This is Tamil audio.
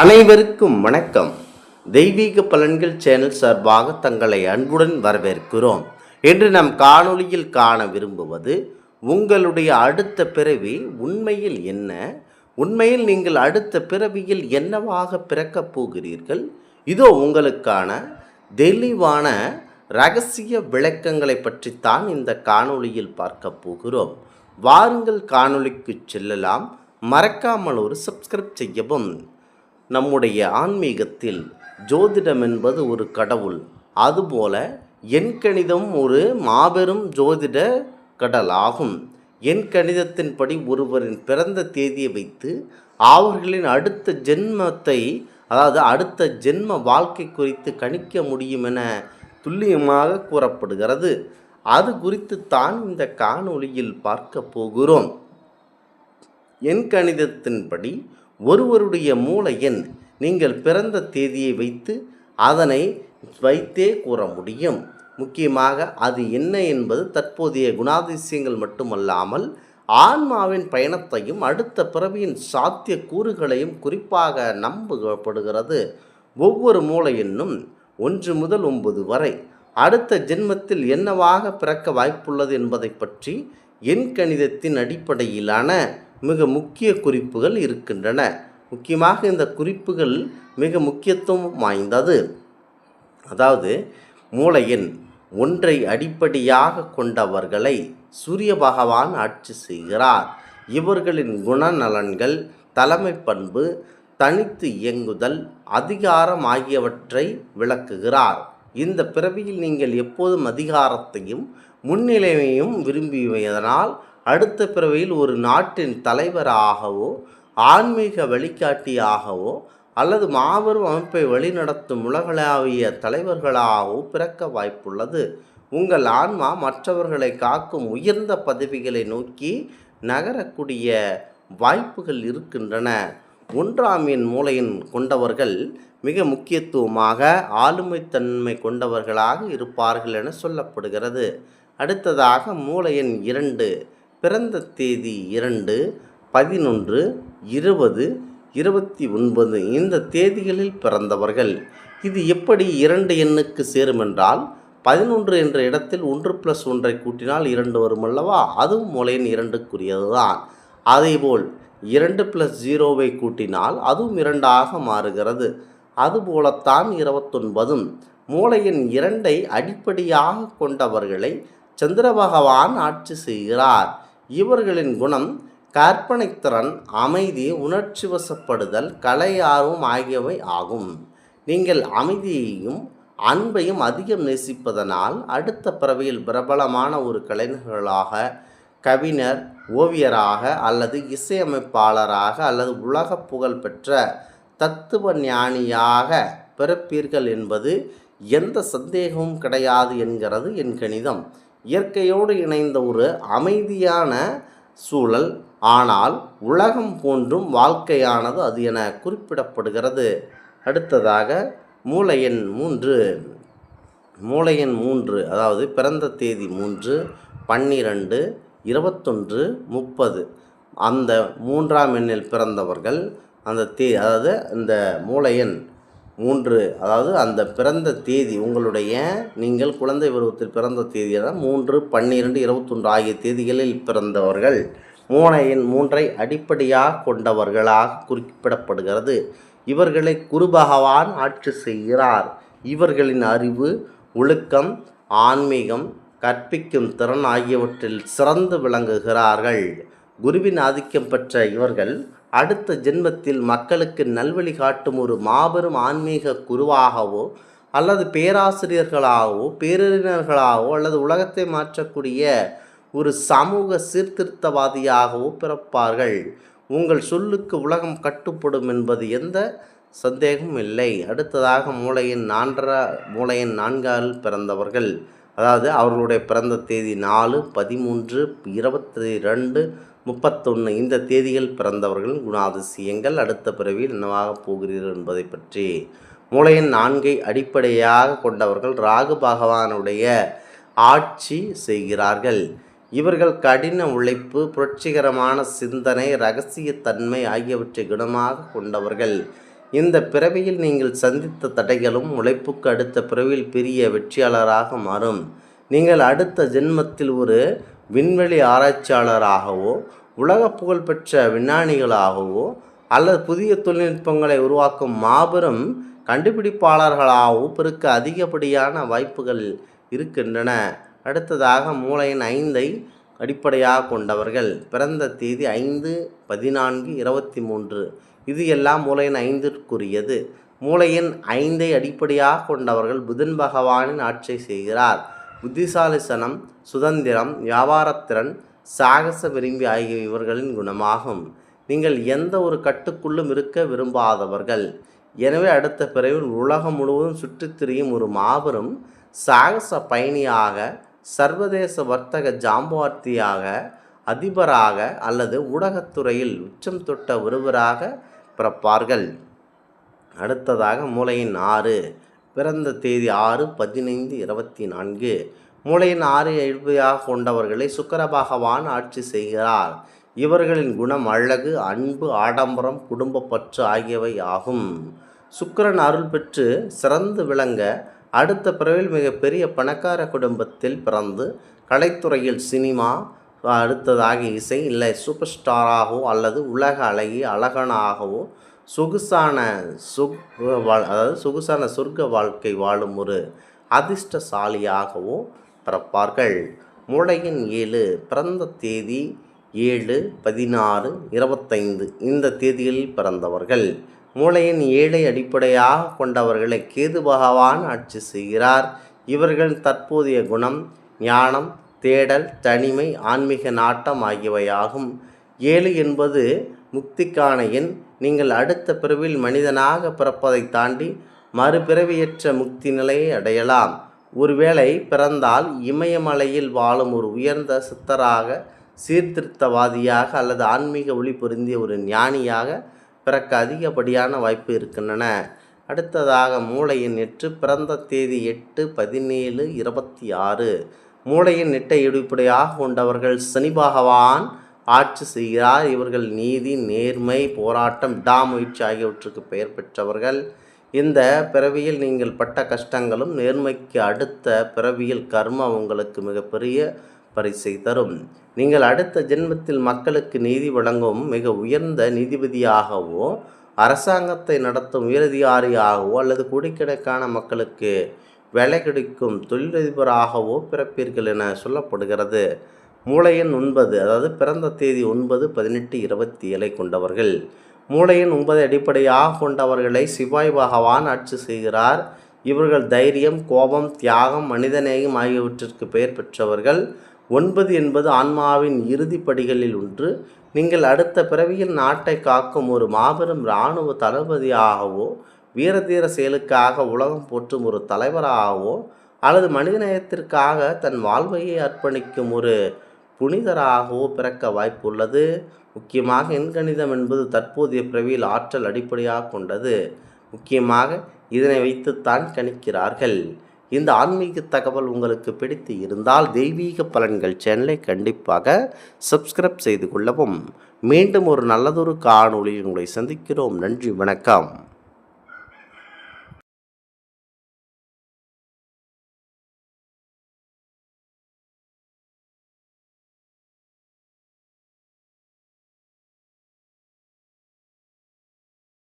அனைவருக்கும் வணக்கம். தெய்வீக பலன்கள் சேனல் சார்பாக தங்களை அன்புடன் வரவேற்கிறோம். இன்று நம் காணொளியில் காண விரும்புவது உங்களுடைய அடுத்த பிறவி உண்மையில் என்ன, உண்மையில் நீங்கள் அடுத்த பிறவியில் என்னவாக பிறக்கப் போகிறீர்கள், இதோ உங்களுக்கான தெளிவான இரகசிய விளக்கங்களை பற்றித்தான் இந்த காணொளியில் பார்க்க போகிறோம். வாருங்கள் காணொளிக்கு செல்லலாம். மறக்காமல் ஒரு சப்ஸ்கிரைப் செய்யவும். நம்முடைய ஆன்மீகத்தில் ஜோதிடம் என்பது ஒரு கடவுள். அதுபோல எண்கணிதம் ஒரு மாபெரும் ஜோதிட கடலாகும். எண்கணிதத்தின்படி ஒருவரின் பிறந்த தேதியை வைத்து அவர்களின் அடுத்த ஜென்மத்தை, அதாவது அடுத்த ஜென்ம வாழ்க்கை குறித்து கணிக்க முடியும் என துல்லியமாக கூறப்படுகிறது. அது குறித்து தான் இந்த காணொளியில் பார்க்க போகிறோம். எண்கணிதத்தின்படி ஒருவருடைய மூல எண் நீங்கள் பிறந்த தேதியை வைத்து அதனை வைத்தே கூற முடியும். முக்கியமாக அது என்ன என்பது தற்போதைய குணாதிசயங்கள் மட்டுமல்லாமல் ஆன்மாவின் பயணத்தையும் அடுத்த பிறவியின் சாத்திய கூறுகளையும் குறிப்பாக நம்பப்படுகிறது. ஒவ்வொரு மூல எண்ணும் 1 முதல் 9 வரை அடுத்த ஜென்மத்தில் என்னவாக பிறக்க வாய்ப்புள்ளது என்பதை பற்றி எண்கணிதத்தின் அடிப்படையிலான மிக முக்கிய குறிப்புகள் இருக்கின்றன. முக்கியமாக இந்த குறிப்புகள் மிக முக்கியத்துவம் வாய்ந்தது. அதாவது மூல எண் 1 அடிப்படையாக கொண்டவர்களை சூரிய பகவான் ஆட்சி செய்கிறார். இவர்களின் குணநலன்கள், தலைமை பண்பு, தனித்து இயங்குதல், அதிகாரம் ஆகியவற்றை விளக்குகிறார். இந்த பிறவியில் நீங்கள் எப்போதும் அதிகாரத்தையும் முன்னிலைமையும் விரும்பியதனால் அடுத்த பிறவியில் ஒரு நாட்டின் தலைவராகவோ ஆன்மீக வழிகாட்டியாகவோ அல்லது மாபெரும் அமைப்பை வழிநடத்தும் உலகளாவிய தலைவர்களாகவோ பிறக்க வாய்ப்புள்ளது. உங்கள் ஆன்மா மற்றவர்களை காக்கும் உயர்ந்த பதவிகளை நோக்கி நகரக்கூடிய வாய்ப்புகள் இருக்கின்றன. 1ஆம் எண் மூல எண் கொண்டவர்கள் மிக முக்கியத்துவமாக ஆளுமைத்தன்மை கொண்டவர்களாக இருப்பார்கள் என சொல்லப்படுகிறது. அடுத்ததாக மூல எண் 2, பிறந்த தேதி 2, 11, 20, 29 இந்த தேதிகளில் பிறந்தவர்கள். இது எப்படி 2 எண்ணுக்கு சேருமென்றால் 11 என்ற இடத்தில் 1+1 கூட்டினால் 2 வரும் அல்லவா? அதுவும் மூல எண் 2க்குரியது தான். அதேபோல் 2+0 கூட்டினால் அதுவும் 2ஆக மாறுகிறது. அதுபோலத்தான் 29 மூல எண் 2 அடிப்படையாக கொண்டவர்களை சந்திர பகவான் ஆட்சி செய்கிறார். இவர்களின் குணம் கற்பனைத்திறன், அமைதி, உணர்ச்சி வசப்படுதல், கலை ஆர்வம் ஆகியவை ஆகும். நீங்கள் அமைதியையும் அன்பையும் அதிகம் நேசிப்பதனால் அடுத்த பிறவியில் பிரபலமான ஒரு கலைஞர்களாக, கவிஞர், ஓவியராக அல்லது இசையமைப்பாளராக அல்லது உலக புகழ் பெற்ற தத்துவ ஞானியாக பிறப்பீர்கள் என்பது எந்த சந்தேகமும் கிடையாது என்கிறது எண்கணிதம். இயற்கையோடு இணைந்த ஒரு அமைதியான சூழல், ஆனால் உலகம் போன்றும் வாழ்க்கையானது அது என குறிப்பிடப்படுகிறது. அடுத்ததாக மூல எண் 3, அதாவது பிறந்த தேதி 3, 12, 21, 30 அந்த 3ஆம் எண்ணில் பிறந்தவர்கள் அதாவது இந்த மூல எண் 3, அதாவது அந்த பிறந்த தேதி உங்களுடைய நீங்கள் குழந்தை பருவத்தில் பிறந்த தேதியான 3, 12, 21 ஆகிய தேதிகளில் பிறந்தவர்கள் மூல எண் 3 அடிப்படையாக கொண்டவர்களாக குறிப்பிடப்படுகிறது. இவர்களை குரு பகவான் ஆட்சி செய்கிறார். இவர்களின் அறிவு, ஒழுக்கம், ஆன்மீகம், கற்பிக்கும் திறன் ஆகியவற்றில் சிறந்து விளங்குகிறார்கள். குருவின் ஆதிக்கம் பெற்ற இவர்கள் அடுத்த ஜென்மத்தில் மக்களுக்கு நல்வழி காட்டும் ஒரு மாபெரும் ஆன்மீக குருவாகவோ அல்லது பேராசிரியர்களாகவோ பேரறிஞர்களாகவோ அல்லது உலகத்தை மாற்றக்கூடிய ஒரு சமூக சீர்திருத்தவாதியாகவோ பிறப்பார்கள். உங்கள் சொல்லுக்கு உலகம் கட்டுப்படும் என்பது எந்த சந்தேகமும் இல்லை. அடுத்ததாக மூல எண் 4 பிறந்தவர்கள், அதாவது அவர்களுடைய பிறந்த தேதி 4, 13, 22, 31 இந்த தேதிகள் பிறந்தவர்கள் குணாதிசயங்கள் அடுத்த பிறவியில் என்னவாக போகிறீர்கள் என்பதை பற்றி. மூல எண் 4 அடிப்படையாக கொண்டவர்கள் ராகு பகவானுடைய ஆட்சி செய்கிறார்கள். இவர்கள் கடின உழைப்பு, புரட்சிகரமான சிந்தனை, இரகசியத்தன்மை ஆகியவற்றை குணமாக கொண்டவர்கள். இந்த பிறவியில் நீங்கள் சந்தித்த தடைகளும் உழைப்புக்கு அடுத்த பிறவியில் பெரிய வெற்றியாளராக மாறும். நீங்கள் அடுத்த ஜென்மத்தில் ஒரு விண்வெளி ஆராய்ச்சியாளராகவோ உலக புகழ்பெற்ற விஞ்ஞானிகளாகவோ அல்லது புதிய தொழில்நுட்பங்களை உருவாக்கும் மாபெரும் கண்டுபிடிப்பாளர்களாகவோ பிறக்க அதிகப்படியான வாய்ப்புகள் இருக்கின்றன. அடுத்ததாக மூளையின் 5ஐ அடிப்படையாக கொண்டவர்கள். பிறந்த தேதி 5/14/23. இது எல்லாம் மூளையின் 5ற்குரியது. மூளையின் 5ஐ அடிப்படையாக கொண்டவர்கள் புதன் பகவானின் ஆட்சி செய்கிறார். புத்திசாலித்தனம், சுதந்திரம், வியாபாரத்திறன், சாகச விரும்பி ஆகிய இவர்களின் குணமாகும். நீங்கள் எந்த ஒரு கட்டுக்குள்ளும் இருக்க விரும்பாதவர்கள். எனவே அடுத்த பிறவில் உலகம் முழுவதும் சுற்றித் திரியும் ஒரு மாபெரும் சாகச பயணியாக, சர்வதேச வர்த்தக ஜாம்பவார்த்தியாக, அதிபராக அல்லது ஊடகத்துறையில் உச்சம் தொட்ட ஒருவராக பிறப்பார்கள். அடுத்ததாக மூளையின் 6. பிறந்த தேதி 6/15/24. மூளையின் 6ஐ அடிப்படையாக கொண்டவர்களை சுக்கிர பகவான் ஆட்சி செய்கிறார். இவர்களின் குணம் அழகு, அன்பு, ஆடம்பரம், குடும்பப்பற்று ஆகியவை ஆகும். சுக்கிரன் அருள் பெற்று சிறந்து விளங்க அடுத்த பிறவில் மிகப்பெரிய பணக்கார குடும்பத்தில் பிறந்து கலைத்துறையில் சினிமா, அடுத்ததாக இசை இல்லை சூப்பர் ஸ்டாராகவோ அல்லது உலக அழகனாகவோ சொகுசான சொர்க்க வாழ்க்கை வாழும் ஒரு அதிர்ஷ்டசாலியாகவோ பிறப்பார்கள். மூளையின் 7. பிறந்த தேதி 7/16/25. இந்த தேதிகளில் பிறந்தவர்கள். மூளையின் 7ஐ அடிப்படையாக கொண்டவர்களை கேது பகவான் ஆட்சி செய்கிறார். இவர்கள் தற்போதைய குணம் ஞானம், தேடல், தனிமை, ஆன்மீக நாட்டம் ஆகியவையாகும். 7 என்பது முக்திக்கான எண். நீங்கள் அடுத்த பிறவியில் மனிதனாக பிறப்பதை தாண்டி மறுபிறவியற்ற முக்தி நிலையை அடையலாம். ஒருவேளை பிறந்தால் இமயமலையில் வாழும் ஒரு உயர்ந்த சித்தராக, சீர்திருத்தவாதியாக அல்லது ஆன்மீக ஒளி பொருந்திய ஒரு ஞானியாக பிறக்க அதிகப்படியான வாய்ப்பு இருக்கின்றன. அடுத்ததாக மூளையின் 8. பிறந்த தேதி 8/17/26. மூளையின் 8ஐ அடிப்படையாக கொண்டவர்கள் சனி பகவான் ஆட்சி செய்கிறார். இவர்கள் நீதி, நேர்மை, போராட்டம், விடாமுயற்சி ஆகியவற்றுக்கு பெயர் பெற்றவர்கள். இந்த பிறவியில் நீங்கள் பட்ட கஷ்டங்களும் நேர்மைக்கு அடுத்த பிறவியில் கர்மா உங்களுக்கு மிகப்பெரிய பரிசை தரும். நீங்கள் அடுத்த ஜென்மத்தில் மக்களுக்கு நீதி வழங்கும் மிக உயர்ந்த நீதிபதியாகவோ, அரசாங்கத்தை நடத்தும் உயரதிகாரியாகவோ அல்லது கோடிக்கணக்கான மக்களுக்கு வேலை கிடைக்கும் தொழிலதிபராகவோ பிறப்பீர்கள் என சொல்லப்படுகிறது. மூளையின் 9. அதாவது பிறந்த தேதி 9/18/27 கொண்டவர்கள். மூளையின் 9 அடிப்படையாக கொண்டவர்களை செவ்வாய் பகவான் ஆட்சி செய்கிறார். இவர்கள் தைரியம், கோபம், தியாகம், மனிதநேயம் ஆகியவற்றிற்கு பெயர் பெற்றவர்கள். 9 என்பது ஆன்மாவின் இறுதி படிகளில் ஒன்று. நீங்கள் அடுத்த பிறவியில் நாட்டை காக்கும் ஒரு மாபெரும் இராணுவ தளபதியாகவோ, வீரதீர செயலுக்காக உலகம் போற்றும் ஒரு தலைவராகவோ அல்லது மனிதநேயத்திற்காக தன் வாழ்வையை அர்ப்பணிக்கும் ஒரு புனிதராகவோ பிறக்க வாய்ப்புள்ளது. முக்கியமாக எண்கணிதம் என்பது தற்போதைய பிறவியில் ஆற்றல் அடிப்படையாக கொண்டது. முக்கியமாக இதனை வைத்துத்தான் கணிக்கிறார்கள். இந்த ஆன்மீக தகவல் உங்களுக்கு பிடித்து இருந்தால் தெய்வீக பலன்கள் சேனலை கண்டிப்பாக சப்ஸ்கிரைப் செய்து கொள்ளவும். மீண்டும் ஒரு நல்லதொரு காணொளியில் உங்களை சந்திக்கிறோம். நன்றி, வணக்கம்.